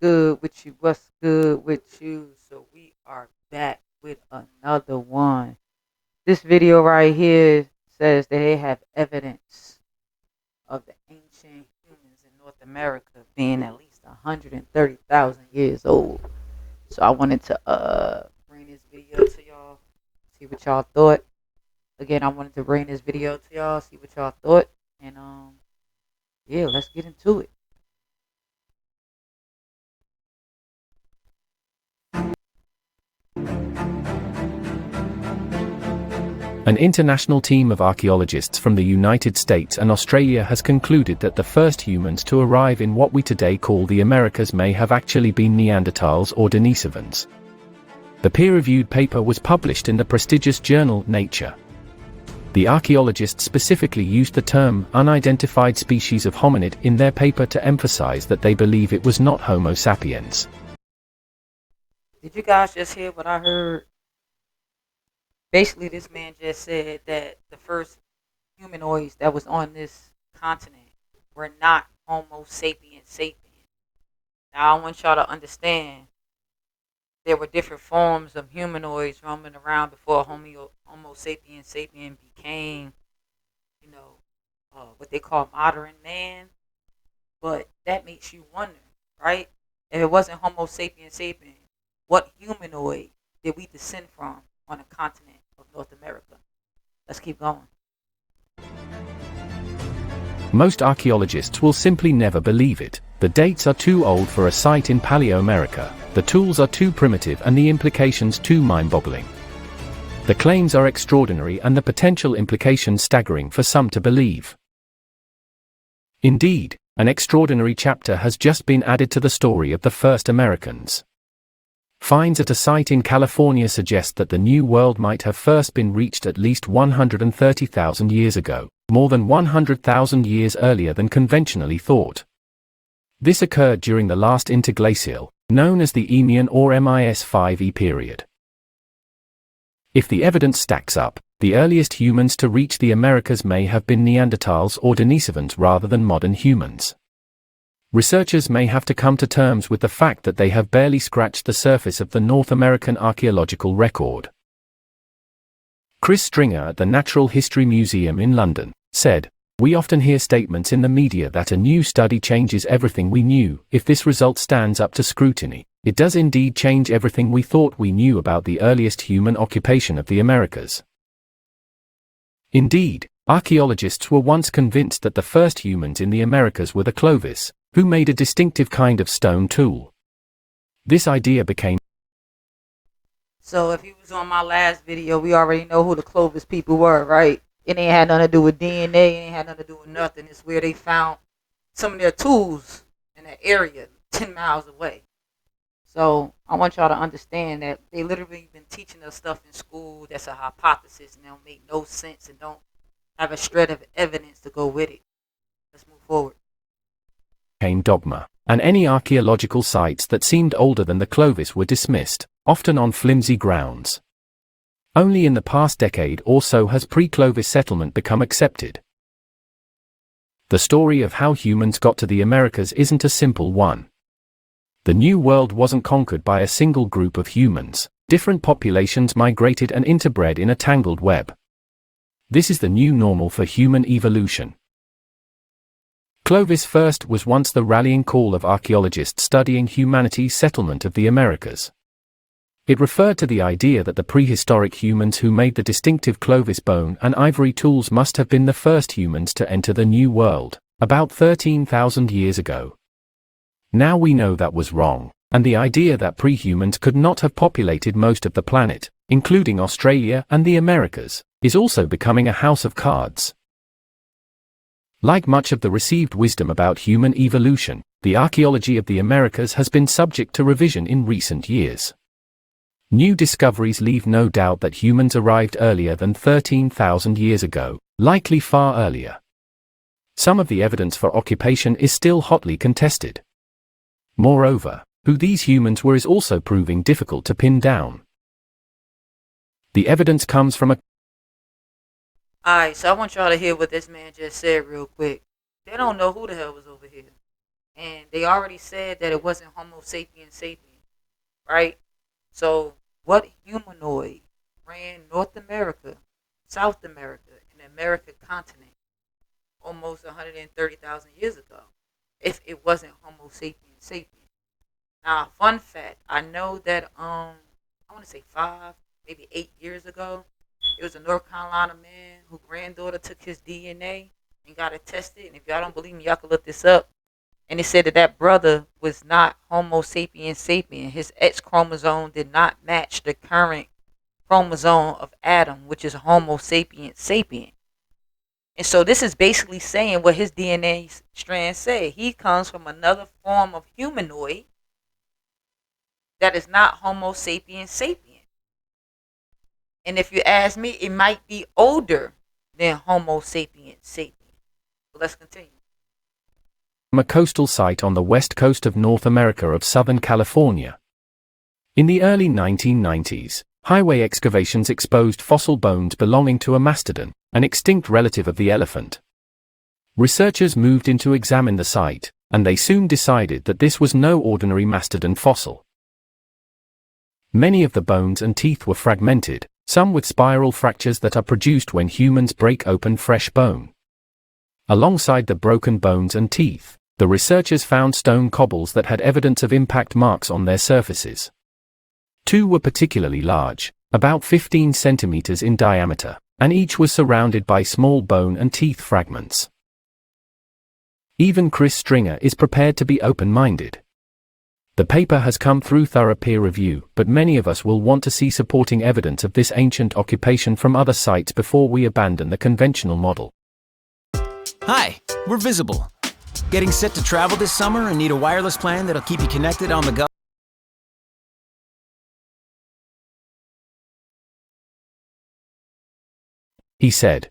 good with you? What's good with you? So we are back with another one. This video right here says that they have evidence of the ancient humans in North America being at least 130,000 years old. So I wanted to bring this video to y'all, see what y'all thought. Again, I wanted to bring this video to y'all, see what y'all thought, and yeah, let's get into it. An international team of archaeologists from the United States and Australia has concluded that the first humans to arrive in what we today call the Americas may have actually been Neanderthals or Denisovans. The peer-reviewed paper was published in the prestigious journal Nature. The archaeologists specifically used the term unidentified species of hominid in their paper to emphasize that they believe it was not Homo sapiens. Did you guys just hear what I heard? Basically, this man just said that the first humanoids that was on this continent were not Homo sapiens sapiens. Now, I want y'all to understand there were different forms of humanoids roaming around before Homo sapiens sapien became, you know, what they call modern man. But that makes you wonder, right? If it wasn't Homo sapiens sapien, what humanoid did we descend from on the continent of North America? Let's keep going. Most archaeologists will simply never believe it. The dates are too old for a site in Paleo-America, the tools are too primitive and the implications too mind-boggling. The claims are extraordinary and the potential implications staggering for some to believe. Indeed, an extraordinary chapter has just been added to the story of the first Americans. Finds at a site in California suggest that the New World might have first been reached at least 130,000 years ago, more than 100,000 years earlier than conventionally thought. This occurred during the last interglacial, known as the Eemian or MIS-5E period. If the evidence stacks up, the earliest humans to reach the Americas may have been Neanderthals or Denisovans rather than modern humans. Researchers may have to come to terms with the fact that they have barely scratched the surface of the North American archaeological record. Chris Stringer at the Natural History Museum in London said, "We often hear statements in the media that a new study changes everything we knew. If this result stands up to scrutiny, it does indeed change everything we thought we knew about the earliest human occupation of the Americas." Indeed, archaeologists were once convinced that the first humans in the Americas were the Clovis, who made a distinctive kind of stone tool. This idea became So if you was on my last video, we already know who the Clovis people were, right? It ain't had nothing to do with DNA, it ain't had nothing to do with nothing. It's where they found some of their tools in that area 10 miles away. So I want y'all to understand that they literally been teaching us stuff in school that's a hypothesis and don't make no sense and don't have a shred of evidence to go with it. Let's move forward. dogma, and any archaeological sites that seemed older than the Clovis were dismissed, often on flimsy grounds. Only in the past decade or so has pre-Clovis settlement become accepted. The story of how humans got to the Americas isn't a simple one. The New World wasn't conquered by a single group of humans. Different populations migrated and interbred in a tangled web. This is the new normal for human evolution. Clovis first was once the rallying call of archaeologists studying humanity's settlement of the Americas. It referred to the idea that the prehistoric humans who made the distinctive Clovis bone and ivory tools must have been the first humans to enter the New World, about 13,000 years ago. Now we know that was wrong, and the idea that pre-humans could not have populated most of the planet, including Australia and the Americas, is also becoming a house of cards. Like much of the received wisdom about human evolution, the archaeology of the Americas has been subject to revision in recent years. New discoveries leave no doubt that humans arrived earlier than 13,000 years ago, likely far earlier. Some of the evidence for occupation is still hotly contested. Moreover, who these humans were is also proving difficult to pin down. The evidence comes from a Alright, so I want y'all to hear what this man just said real quick. They don't know who the hell was over here. And they already said that it wasn't Homo sapiens sapiens, right? So, what humanoid ran North America, South America, and the American continent almost 130,000 years ago if it wasn't Homo sapiens sapiens? Now, fun fact, I know that I want to say 5, maybe 8 years ago, it was a North Carolina man whose granddaughter took his DNA and got it tested. And if y'all don't believe me, y'all can look this up. And it said that that brother was not Homo sapiens sapien. His X chromosome did not match the current chromosome of Adam, which is Homo sapiens sapien. And so this is basically saying what his DNA strand say. He comes from another form of humanoid that is not Homo sapiens sapien. And if you ask me, it might be older than Homo sapiens sapien. So let's continue. A coastal site on the west coast of North America of Southern California. In the early 1990s, highway excavations exposed fossil bones belonging to a mastodon, an extinct relative of the elephant. Researchers moved in to examine the site, and they soon decided that this was no ordinary mastodon fossil. Many of the bones and teeth were fragmented, some with spiral fractures that are produced when humans break open fresh bone. Alongside the broken bones and teeth, the researchers found stone cobbles that had evidence of impact marks on their surfaces. 2 were particularly large, about 15 centimeters in diameter, and each was surrounded by small bone and teeth fragments. Even Chris Stringer is prepared to be open-minded. The paper has come through thorough peer review, but many of us will want to see supporting evidence of this ancient occupation from other sites before we abandon the conventional model. Hi, we're Visible. Getting set to travel this summer and need a wireless plan that'll keep you connected on the go? He said.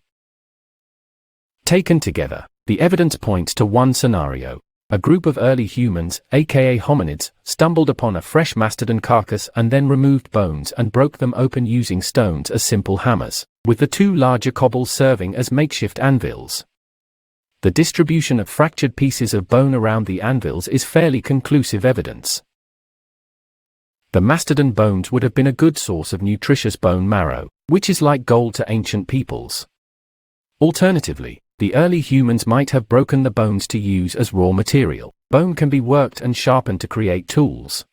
Taken together, the evidence points to one scenario. A group of early humans, aka hominids, stumbled upon a fresh mastodon carcass and then removed bones and broke them open using stones as simple hammers, with the 2 larger cobbles serving as makeshift anvils. The distribution of fractured pieces of bone around the anvils is fairly conclusive evidence. The mastodon bones would have been a good source of nutritious bone marrow, which is like gold to ancient peoples. Alternatively, the early humans might have broken the bones to use as raw material. Bone can be worked and sharpened to create tools.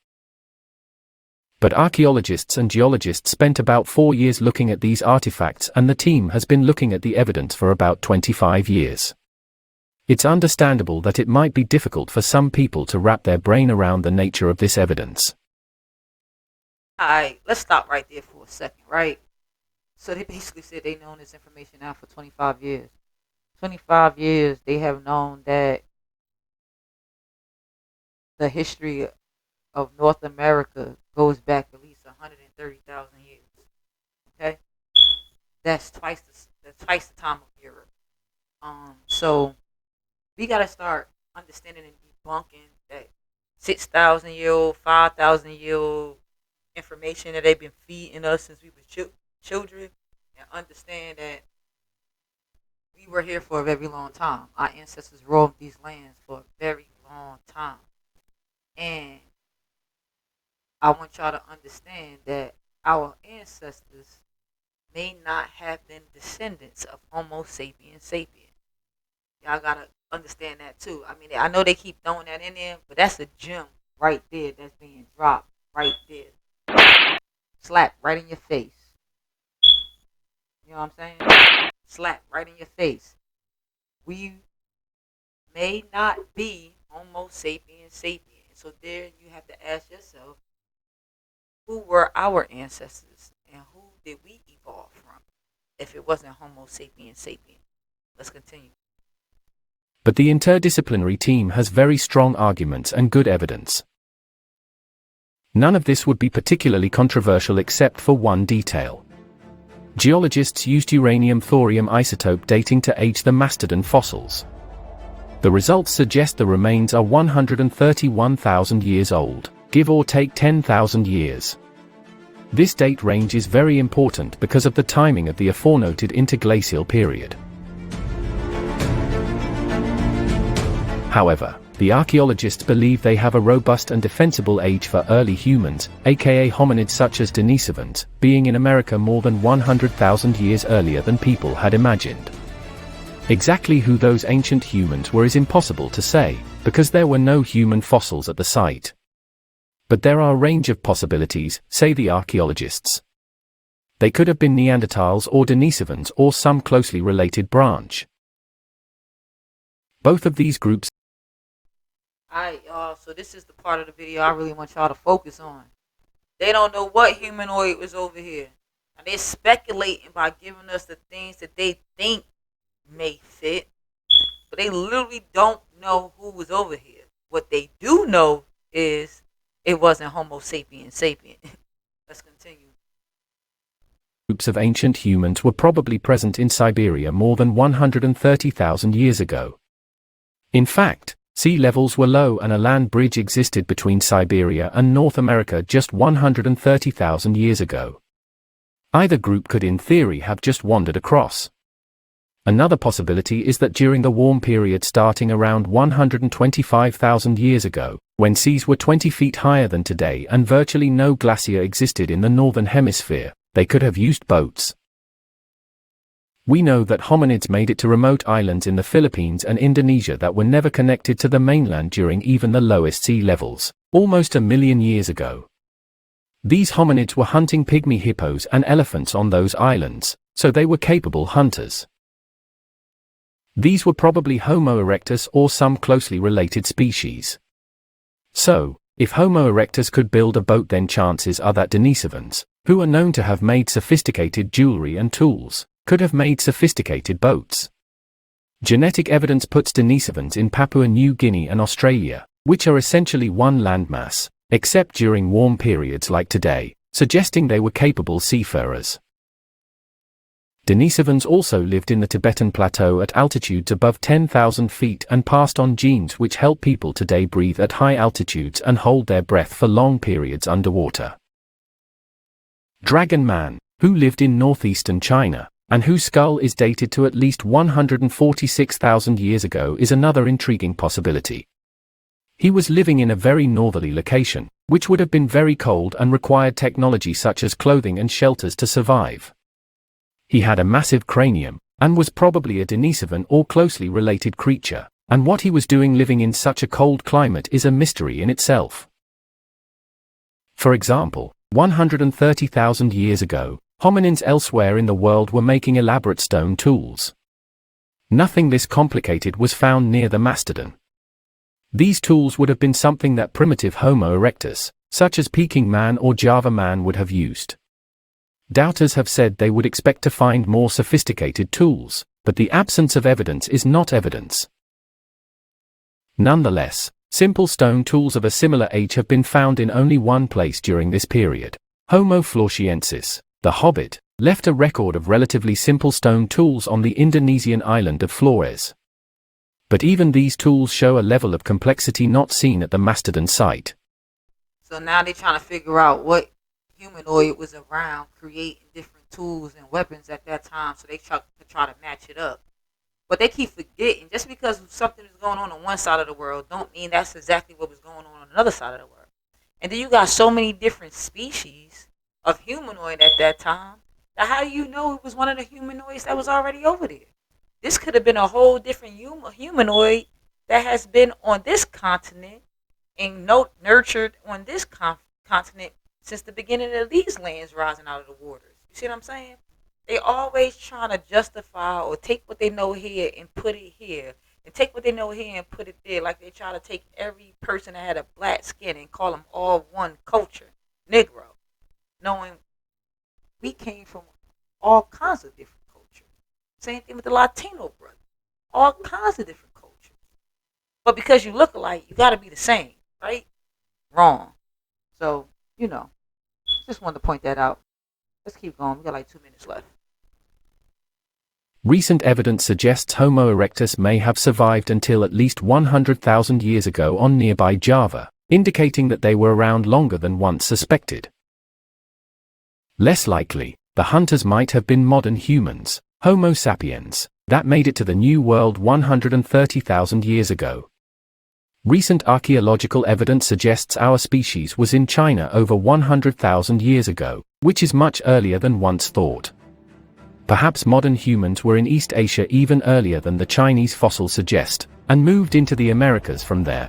But archaeologists and geologists spent about 4 years looking at these artifacts, and the team has been looking at the evidence for about 25 years. It's understandable that it might be difficult for some people to wrap their brain around the nature of this evidence. Alright, let's stop right there for a second, right? So they basically said they known this information now for 25 years. 25 years they have known that the history of North America goes back at least 130,000 years. Okay? That's twice the time of Europe. So we gotta start understanding and debunking that 6,000-year-old, 5,000-year-old information that they've been feeding us since we were children, and understand that we were here for a very long time. Our ancestors roamed these lands for a very long time. And I want y'all to understand that our ancestors may not have been descendants of Homo sapiens sapiens. Y'all gotta understand that too. I mean, I know they keep throwing that in there, but that's a gem right there that's being dropped right there. Slap right in your face. You know what I'm saying? Slap right in your face. We may not be Homo sapiens sapiens. So there you have to ask yourself, who were our ancestors and who did we evolve from if it wasn't Homo sapiens sapiens? Let's continue. But the interdisciplinary team has very strong arguments and good evidence. None of this would be particularly controversial except for one detail. Geologists used uranium-thorium isotope dating to age the mastodon fossils. The results suggest the remains are 131,000 years old, give or take 10,000 years. This date range is very important because of the timing of the aforementioned interglacial period. However, the archaeologists believe they have a robust and defensible age for early humans, aka hominids such as Denisovans, being in America more than 100,000 years earlier than people had imagined. Exactly who those ancient humans were is impossible to say, because there were no human fossils at the site. But there are a range of possibilities, say the archaeologists. They could have been Neanderthals or Denisovans or some closely related branch. Both of these groups. Alright, y'all, so this is the part of the video I really want y'all to focus on. They don't know what humanoid was over here. Now, they're speculating by giving us the things that they think may fit, but they literally don't know who was over here. What they do know is it wasn't Homo sapiens sapien. Let's continue. Groups of ancient humans were probably present in Siberia more than 130,000 years ago. In fact, sea levels were low and a land bridge existed between Siberia and North America just 130,000 years ago. Either group could in theory have just wandered across. Another possibility is that during the warm period starting around 125,000 years ago, when seas were 20 feet higher than today and virtually no glacier existed in the northern hemisphere, they could have used boats. We know that hominids made it to remote islands in the Philippines and Indonesia that were never connected to the mainland during even the lowest sea levels, almost 1 million years ago. These hominids were hunting pygmy hippos and elephants on those islands, so they were capable hunters. These were probably Homo erectus or some closely related species. So, if Homo erectus could build a boat, then chances are that Denisovans, who are known to have made sophisticated jewelry and tools, could have made sophisticated boats. Genetic evidence puts Denisovans in Papua New Guinea and Australia, which are essentially one landmass, except during warm periods like today, suggesting they were capable seafarers. Denisovans also lived in the Tibetan Plateau at altitudes above 10,000 feet and passed on genes which help people today breathe at high altitudes and hold their breath for long periods underwater. Dragon Man, who lived in northeastern China, and whose skull is dated to at least 146,000 years ago, is another intriguing possibility. He was living in a very northerly location, which would have been very cold and required technology such as clothing and shelters to survive. He had a massive cranium, and was probably a Denisovan or closely related creature, and what he was doing living in such a cold climate is a mystery in itself. For example, 130,000 years ago, hominins elsewhere in the world were making elaborate stone tools. Nothing this complicated was found near the mastodon. These tools would have been something that primitive Homo erectus, such as Peking man or Java man, would have used. Doubters have said they would expect to find more sophisticated tools, but the absence of evidence is not evidence. Nonetheless, simple stone tools of a similar age have been found in only one place during this period. Homo floresiensis, the Hobbit, left a record of relatively simple stone tools on the Indonesian island of Flores. But even these tools show a level of complexity not seen at the mastodon site. So now they're trying to figure out what humanoid was around creating different tools and weapons at that time, so they try to match it up. But they keep forgetting, just because something is going on one side of the world don't mean that's exactly what was going on another side of the world. And then you got so many different species of humanoid at that time, that how do you know it was one of the humanoids that was already over there? This could have been a whole different humanoid that has been on this continent and nurtured on this continent since the beginning of these lands rising out of the waters. You see what I'm saying? They always trying to justify or take what they know here and put it here, and take what they know here and put it there, like they try to take every person that had a black skin and call them all one culture, Negro, knowing we came from all kinds of different cultures. Same thing with the Latino brother, all kinds of different cultures. But because you look alike, you got to be the same, right? Wrong. So, just wanted to point that out. Let's keep going. We got like 2 minutes left. Recent evidence suggests Homo erectus may have survived until at least 100,000 years ago on nearby Java, indicating that they were around longer than once suspected. Less likely, the hunters might have been modern humans, Homo sapiens, that made it to the New World 130,000 years ago. Recent archaeological evidence suggests our species was in China over 100,000 years ago, which is much earlier than once thought. Perhaps modern humans were in East Asia even earlier than the Chinese fossils suggest, and moved into the Americas from there.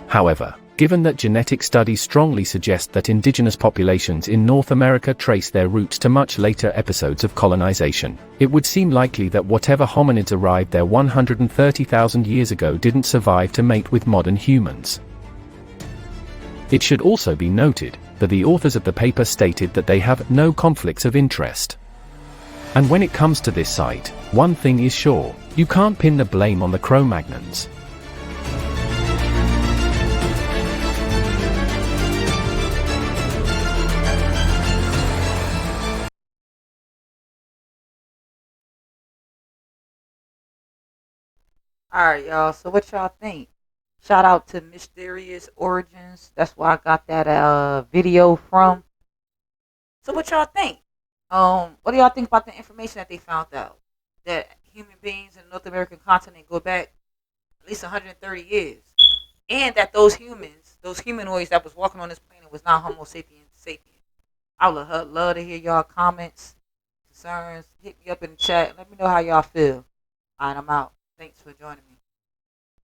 However, given that genetic studies strongly suggest that indigenous populations in North America trace their roots to much later episodes of colonization, it would seem likely that whatever hominids arrived there 130,000 years ago didn't survive to mate with modern humans. It should also be noted that the authors of the paper stated that they have no conflicts of interest. And when it comes to this site, one thing is sure: you can't pin the blame on the Cro-Magnons. Alright, y'all. So what y'all think? Shout out to Mysterious Origins. That's where I got that video from. So what y'all think? What do y'all think about the information that they found out? That human beings in the North American continent go back at least 130 years. And that those humans, those humanoids that was walking on this planet was not Homo sapiens sapiens. I would love to hear y'all comments, concerns. Hit me up in the chat. Let me know how y'all feel. Alright, I'm out. Thanks for joining me.